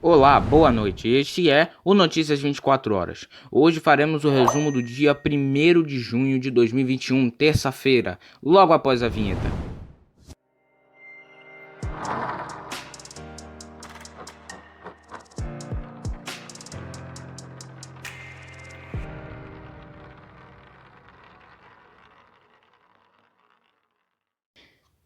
Olá, boa noite. Este é o Notícias 24 Horas. Hoje faremos o resumo do dia 1º de junho de 2021, terça-feira, logo após a vinheta.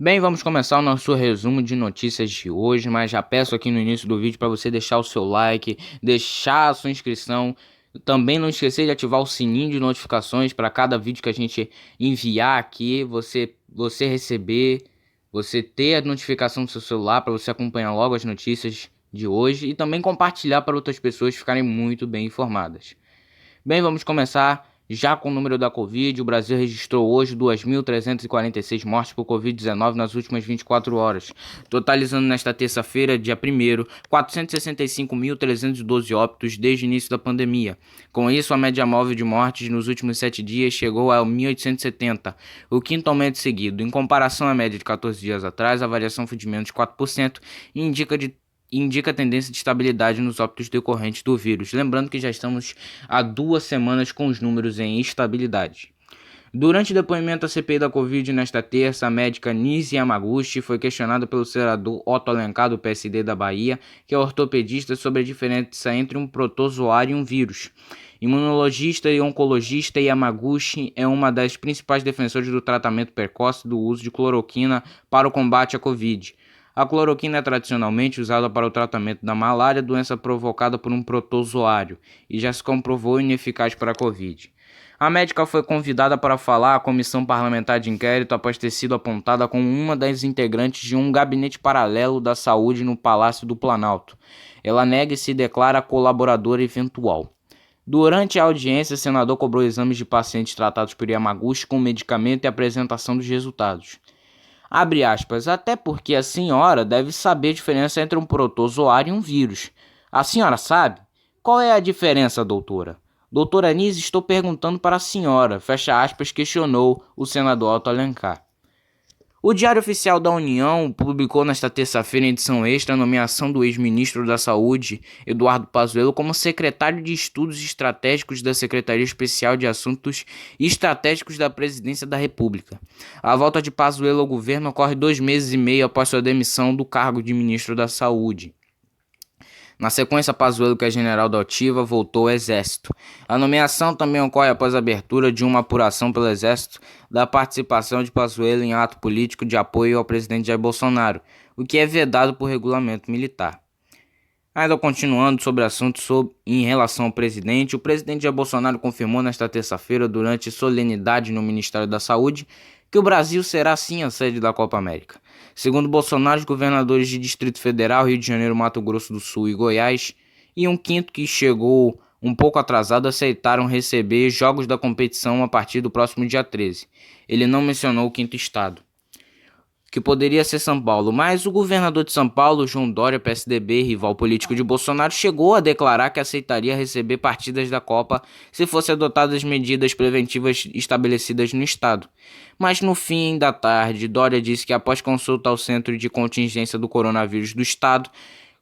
Bem, vamos começar o nosso resumo de notícias de hoje, mas já peço aqui no início do vídeo para você deixar o seu like, deixar a sua inscrição. Também não esquecer de ativar o sininho de notificações para cada vídeo que a gente enviar aqui, você receber, você ter a notificação do seu celular para você acompanhar logo as notícias de hoje e também compartilhar para outras pessoas ficarem muito bem informadas. Bem, vamos começar já com o número da Covid. O Brasil registrou hoje 2.346 mortes por Covid-19 nas últimas 24 horas, totalizando nesta terça-feira, dia 1º, 465.312 óbitos desde o início da pandemia. Com isso, a média móvel de mortes nos últimos 7 dias chegou a 1.870, o quinto aumento seguido. Em comparação à média de 14 dias atrás, a variação foi de menos de 4% e indica tendência de estabilidade nos óbitos decorrentes do vírus. Lembrando que já estamos há 2 semanas com os números em estabilidade. Durante o depoimento à CPI da Covid nesta terça, a médica Nise Yamaguchi foi questionada pelo senador Otto Alencar, do PSD da Bahia, que é ortopedista, sobre a diferença entre um protozoário e um vírus. Imunologista e oncologista, Yamaguchi é uma das principais defensoras do tratamento precoce do uso de cloroquina para o combate à Covid. A cloroquina é tradicionalmente usada para o tratamento da malária, doença provocada por um protozoário, e já se comprovou ineficaz para a Covid. A médica foi convidada para falar à comissão parlamentar de inquérito após ter sido apontada como uma das integrantes de um gabinete paralelo da saúde no Palácio do Planalto. Ela nega e se declara colaboradora eventual. Durante a audiência, o senador cobrou exames de pacientes tratados por Yamaguchi com medicamento e apresentação dos resultados. Abre aspas, até porque a senhora deve saber a diferença entre um protozoário e um vírus. A senhora sabe? Qual é a diferença, doutora? Doutora Nise, estou perguntando para a senhora, fecha aspas, questionou o senador Otto Alencar. O Diário Oficial da União publicou nesta terça-feira, em edição extra, a nomeação do ex-ministro da Saúde, Eduardo Pazuello, como secretário de Estudos Estratégicos da Secretaria Especial de Assuntos Estratégicos da Presidência da República. A volta de Pazuello ao governo ocorre 2 meses e meio após sua demissão do cargo de ministro da Saúde. Na sequência, Pazuello, que é general da ativa, voltou ao Exército. A nomeação também ocorre após a abertura de uma apuração pelo Exército da participação de Pazuello em ato político de apoio ao presidente Jair Bolsonaro, o que é vedado por regulamento militar. Ainda continuando sobre assuntos em relação ao presidente, o presidente Jair Bolsonaro confirmou nesta terça-feira, durante solenidade no Ministério da Saúde, que o Brasil será sim a sede da Copa América. Segundo Bolsonaro, os governadores de Distrito Federal, Rio de Janeiro, Mato Grosso do Sul e Goiás, e um quinto que chegou um pouco atrasado, aceitaram receber jogos da competição a partir do próximo dia 13. Ele não mencionou o quinto estado, que poderia ser São Paulo, mas o governador de São Paulo, João Dória, PSDB, rival político de Bolsonaro, chegou a declarar que aceitaria receber partidas da Copa se fossem adotadas medidas preventivas estabelecidas no estado. Mas no fim da tarde, Dória disse que, após consulta ao Centro de Contingência do Coronavírus do estado,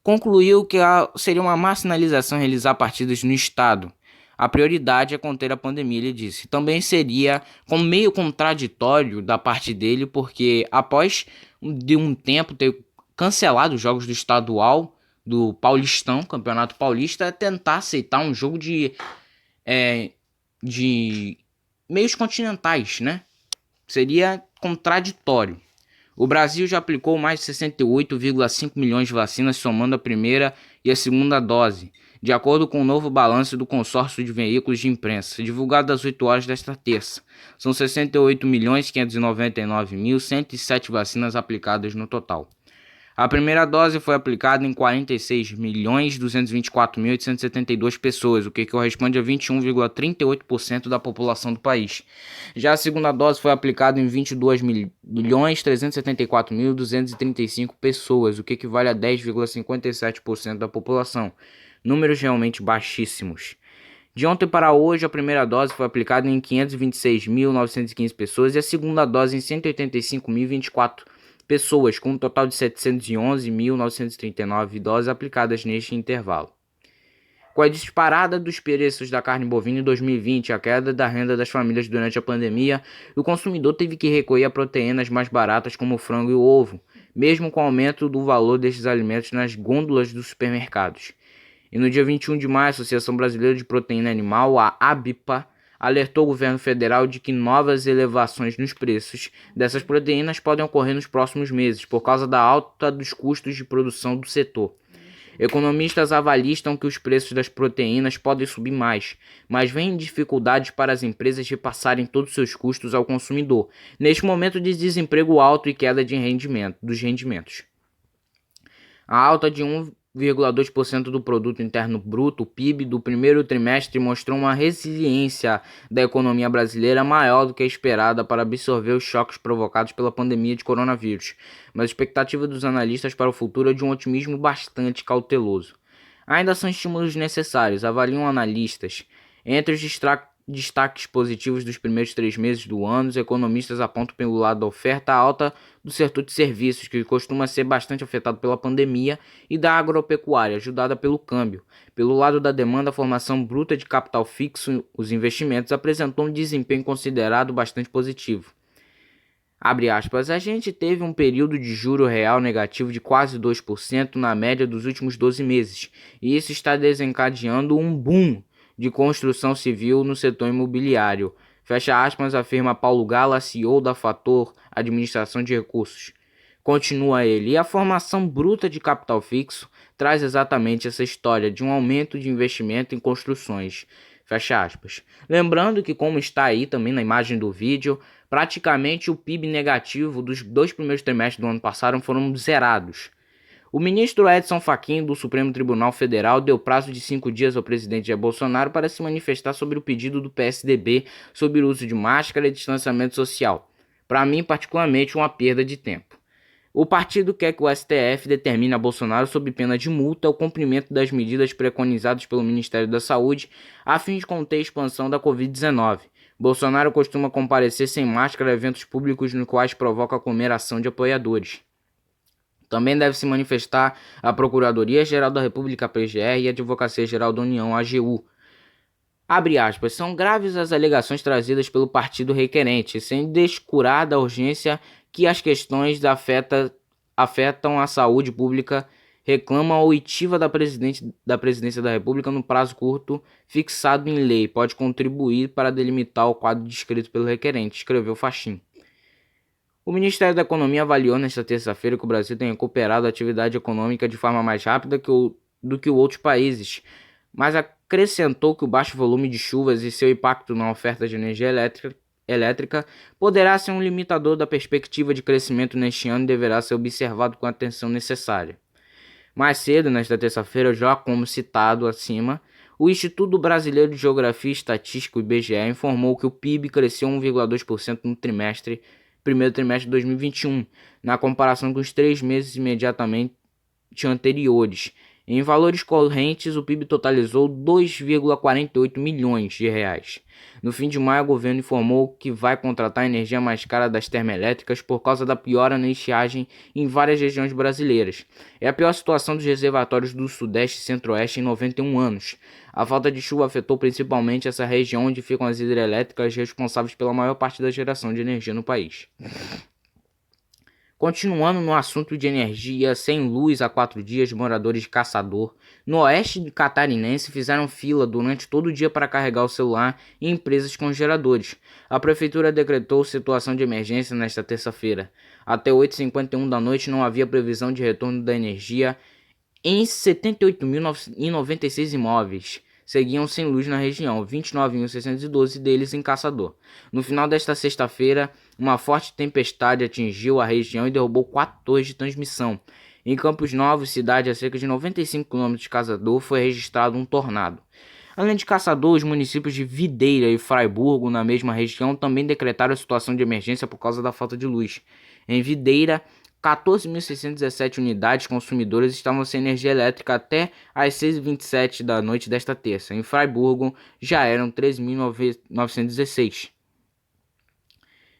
concluiu que seria uma má sinalização realizar partidas no estado. A prioridade é conter a pandemia, ele disse. Também seria meio contraditório da parte dele, porque após de um tempo ter cancelado os jogos do estadual, do Paulistão, Campeonato Paulista, tentar aceitar um jogo de meios continentais, né? Seria contraditório. O Brasil já aplicou mais de 68,5 milhões de vacinas, somando a primeira e a segunda dose, de acordo com o novo balanço do consórcio de veículos de imprensa, divulgado às 8 horas desta terça. São 68.599.107 vacinas aplicadas no total. A primeira dose foi aplicada em 46.224.872 pessoas, o que corresponde a 21,38% da população do país. Já a segunda dose foi aplicada em 22.374.235 pessoas, o que equivale a 10,57% da população. Números realmente baixíssimos. De ontem para hoje, a primeira dose foi aplicada em 526.915 pessoas e a segunda dose em 185.024 pessoas, com um total de 711.939 doses aplicadas neste intervalo. Com a disparada dos preços da carne bovina em 2020 e a queda da renda das famílias durante a pandemia, o consumidor teve que recorrer a proteínas mais baratas como o frango e o ovo, mesmo com o aumento do valor destes alimentos nas gôndolas dos supermercados. E no dia 21 de maio, a Associação Brasileira de Proteína Animal, a ABPA, alertou o governo federal de que novas elevações nos preços dessas proteínas podem ocorrer nos próximos meses, por causa da alta dos custos de produção do setor. Economistas avalistam que os preços das proteínas podem subir mais, mas vem dificuldades para as empresas repassarem todos os seus custos ao consumidor, neste momento de desemprego alto e queda dos rendimentos. A alta de 1,2% do Produto Interno Bruto, PIB, do primeiro trimestre mostrou uma resiliência da economia brasileira maior do que a esperada para absorver os choques provocados pela pandemia de coronavírus, mas a expectativa dos analistas para o futuro é de um otimismo bastante cauteloso. Ainda são estímulos necessários, avaliam analistas. Entre os destaques positivos dos primeiros 3 meses do ano, os economistas apontam pelo lado da oferta a alta do setor de serviços, que costuma ser bastante afetado pela pandemia, e da agropecuária, ajudada pelo câmbio. Pelo lado da demanda, a formação bruta de capital fixo, os investimentos, apresentou um desempenho considerado bastante positivo. Abre aspas, a gente teve um período de juro real negativo de quase 2% na média dos últimos 12 meses, e isso está desencadeando um boom de construção civil no setor imobiliário. Fecha aspas, afirma Paulo Gala, CEO da Fator Administração de Recursos. Continua ele, e a formação bruta de capital fixo traz exatamente essa história de um aumento de investimento em construções. Fecha aspas. Lembrando que, como está aí também na imagem do vídeo, praticamente o PIB negativo dos 2 primeiros trimestres do ano passado foram zerados. O ministro Edson Fachin, do Supremo Tribunal Federal, deu prazo de 5 dias ao presidente Jair Bolsonaro para se manifestar sobre o pedido do PSDB sobre o uso de máscara e distanciamento social. Para mim, particularmente, uma perda de tempo. O partido quer que o STF determine a Bolsonaro, sob pena de multa, o cumprimento das medidas preconizadas pelo Ministério da Saúde a fim de conter a expansão da Covid-19. Bolsonaro costuma comparecer sem máscara a eventos públicos nos quais provoca aglomeração de apoiadores. Também deve se manifestar a Procuradoria-Geral da República, PGR, e a Advocacia-Geral da União, AGU. Abre aspas, são graves as alegações trazidas pelo partido requerente, sem descurar da urgência que as questões afetam a saúde pública, reclama a oitiva da Presidência da República no prazo curto fixado em lei, pode contribuir para delimitar o quadro descrito pelo requerente, escreveu Fachin. O Ministério da Economia avaliou nesta terça-feira que o Brasil tem recuperado a atividade econômica de forma mais rápida do que outros países, mas acrescentou que o baixo volume de chuvas e seu impacto na oferta de energia elétrica poderá ser um limitador da perspectiva de crescimento neste ano e deverá ser observado com a atenção necessária. Mais cedo, nesta terça-feira, já como citado acima, o Instituto Brasileiro de Geografia e Estatística, o IBGE, informou que o PIB cresceu 1,2% no primeiro trimestre de 2021, na comparação com os 3 meses imediatamente anteriores. Em valores correntes, o PIB totalizou 2,48 milhões de reais. No fim de maio, o governo informou que vai contratar a energia mais cara das termoelétricas por causa da piora na estiagem em várias regiões brasileiras. É a pior situação dos reservatórios do Sudeste e Centro-Oeste em 91 anos. A falta de chuva afetou principalmente essa região onde ficam as hidrelétricas responsáveis pela maior parte da geração de energia no país. Continuando no assunto de energia, sem luz há 4 dias, moradores de Caçador, no oeste catarinense, fizeram fila durante todo o dia para carregar o celular em empresas com geradores. A prefeitura decretou situação de emergência nesta terça-feira. Até 8h51 da noite não havia previsão de retorno da energia em 78.096 imóveis. Seguiam sem luz na região, 29.612 deles em Caçador. No final desta sexta-feira, uma forte tempestade atingiu a região e derrubou 4 torres de transmissão. Em Campos Novos, cidade a cerca de 95 km de Caçador, foi registrado um tornado. Além de Caçador, os municípios de Videira e Fraiburgo, na mesma região, também decretaram a situação de emergência por causa da falta de luz. Em Videira, 14.617 unidades consumidoras estavam sem energia elétrica até às 6h27 da noite desta terça. Em Fraiburgo, já eram 13.916.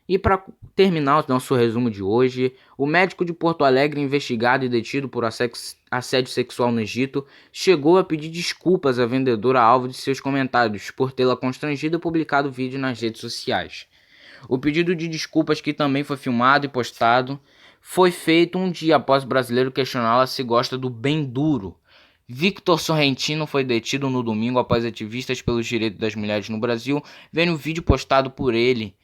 E para terminar o nosso resumo de hoje, O médico de Porto Alegre, investigado e detido por assédio sexual no Egito, chegou a pedir desculpas à vendedora alvo de seus comentários por tê-la constrangido e publicado o vídeo nas redes sociais. O pedido de desculpas, que também foi filmado e postado, foi feito um dia após o brasileiro questioná-la se gosta do bem duro. Victor Sorrentino foi detido no domingo após ativistas pelos direitos das mulheres no Brasil verem o vídeo postado por ele,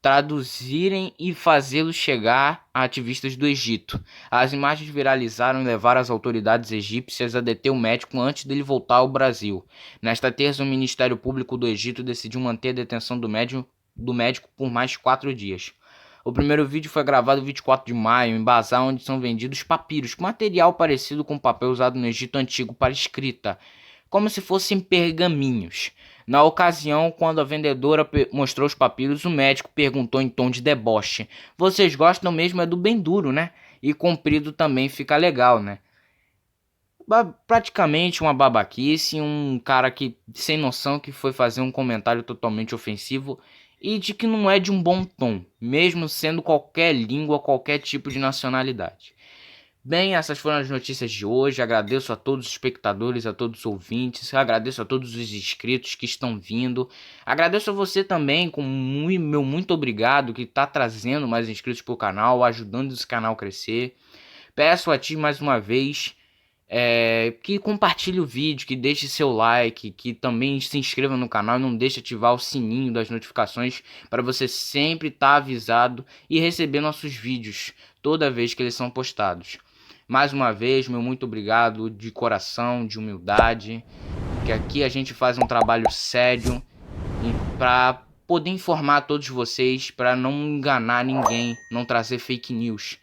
traduzirem e fazê-lo chegar a ativistas do Egito. As imagens viralizaram e levaram as autoridades egípcias a deter o médico antes dele voltar ao Brasil. Nesta terça, o Ministério Público do Egito decidiu manter a detenção do médico por mais 4 dias. O primeiro vídeo foi gravado 24 de maio, em bazar onde são vendidos papiros, material parecido com o papel usado no Egito Antigo para escrita, como se fossem pergaminhos. Na ocasião, quando a vendedora mostrou os papiros, o médico perguntou em tom de deboche: "Vocês gostam mesmo é do bem duro, né? E comprido também fica legal, né?" Praticamente uma babaquice, um cara que sem noção, que foi fazer um comentário totalmente ofensivo e de que não é de um bom tom, mesmo sendo qualquer língua, qualquer tipo de nacionalidade. Bem, essas foram as notícias de hoje. Agradeço a todos os espectadores, a todos os ouvintes, agradeço a todos os inscritos que estão vindo. Agradeço a você também, com meu muito obrigado, que está trazendo mais inscritos para o canal, ajudando esse canal a crescer. Peço a ti mais uma vez que compartilhe o vídeo, que deixe seu like, que também se inscreva no canal e não deixe ativar o sininho das notificações para você sempre estar avisado e receber nossos vídeos toda vez que eles são postados. Mais uma vez, meu muito obrigado de coração, de humildade, que aqui a gente faz um trabalho sério para poder informar todos vocês, para não enganar ninguém, não trazer fake news.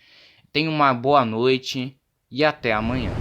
Tenha uma boa noite e até amanhã.